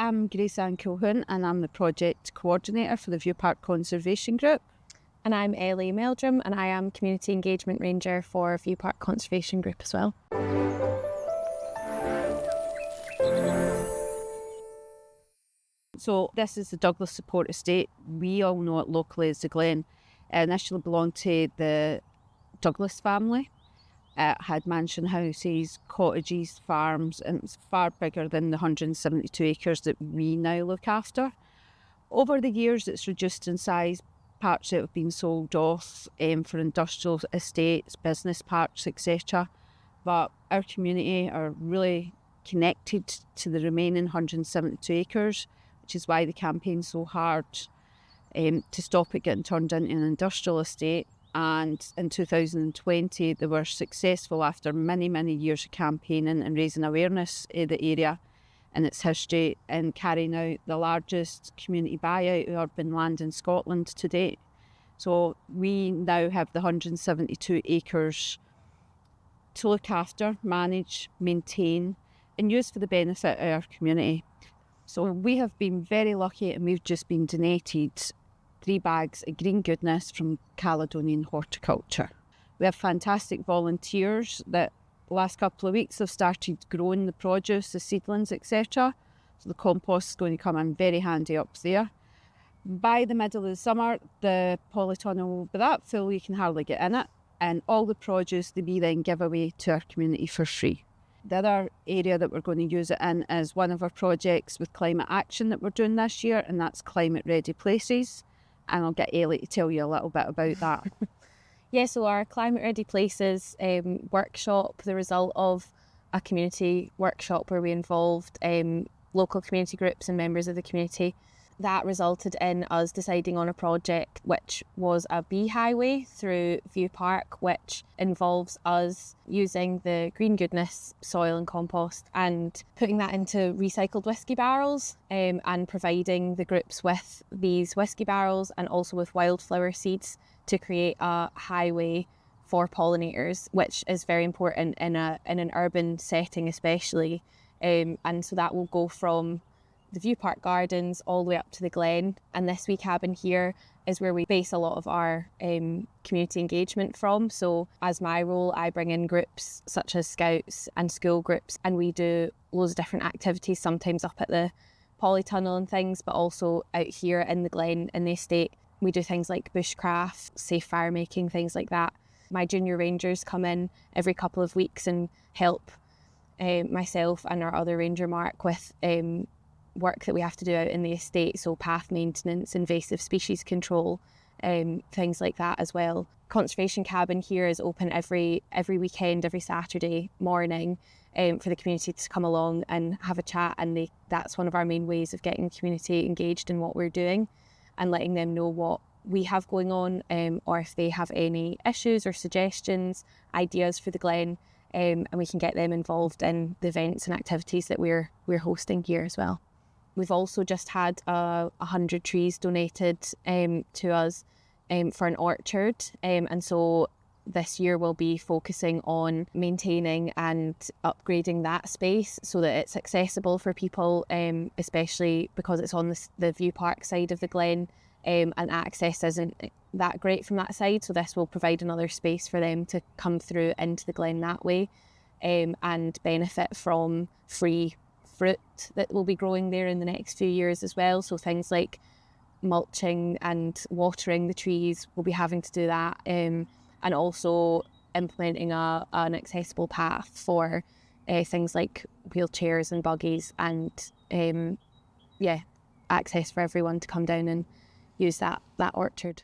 I'm Grace Ann Colquhoun and I'm the Project Coordinator for the Viewpark Conservation Group. And I'm Ellie Meldrum and I am Community Engagement Ranger for Viewpark Conservation Group as well. So this is the Douglas Support Estate. We all know it locally as the Glen. It initially belonged to the Douglas family. It had mansion houses, cottages, farms, and it's far bigger than the 172 acres that we now look after. Over the years, it's reduced in size. Parts that have been sold off for industrial estates, business parks, etc. But our community are really connected to the remaining 172 acres, which is why the campaign's so hard to stop it getting turned into an industrial estate. And in 2020, they were successful after many, many years of campaigning and raising awareness of the area and its history in carrying out the largest community buyout of urban land in Scotland to date. So we now have the 172 acres to look after, manage, maintain and use for the benefit of our community. So we have been very lucky and we've just been donated 3 bags of green goodness from Caledonian Horticulture. We have fantastic volunteers that the last couple of weeks have started growing the produce, the seedlings, etc. So the compost is going to come in very handy up there. By the middle of the summer, the polytunnel will be that full you can hardly get in it, and all the produce we then give away to our community for free. The other area that we're going to use it in is one of our projects with climate action that we're doing this year, and that's climate ready places. And I'll get Ellie to tell you a little bit about that. Yeah, so our Climate Ready Places workshop, the result of a community workshop where we involved local community groups and members of the community, that resulted in us deciding on a project which was a bee highway through Viewpark, which involves us using the green goodness soil and compost and putting that into recycled whiskey barrels and providing the groups with these whiskey barrels and also with wildflower seeds to create a highway for pollinators, which is very important in an urban setting especially. And so that will go from the Viewpark Gardens all the way up to the Glen, and this wee cabin here is where we base a lot of our community engagement from. So as my role, I bring in groups such as Scouts and school groups, and we do loads of different activities, sometimes up at the polytunnel and things, but also out here in the Glen in the estate. We do things like bushcraft, safe fire making, things like that. My junior rangers come in every couple of weeks and help myself and our other ranger Mark with work that we have to do out in the estate, so path maintenance, invasive species control, things like that as well. Conservation cabin here is open every weekend, every Saturday morning for the community to come along and have a chat, and that's one of our main ways of getting the community engaged in what we're doing and letting them know what we have going on, or if they have any issues or suggestions, ideas for the Glen, and we can get them involved in the events and activities that we're hosting here as well. We've also just had 100 trees donated to us for an orchard, and so this year we'll be focusing on maintaining and upgrading that space so that it's accessible for people, especially because it's on the Viewpark side of the Glen, and access isn't that great from that side, so this will provide another space for them to come through into the Glen that way, and benefit from free fruit that will be growing there in the next few years as well. So things like mulching and watering the trees, we'll be having to do that, and also implementing an accessible path for things like wheelchairs and buggies, and access for everyone to come down and use that orchard.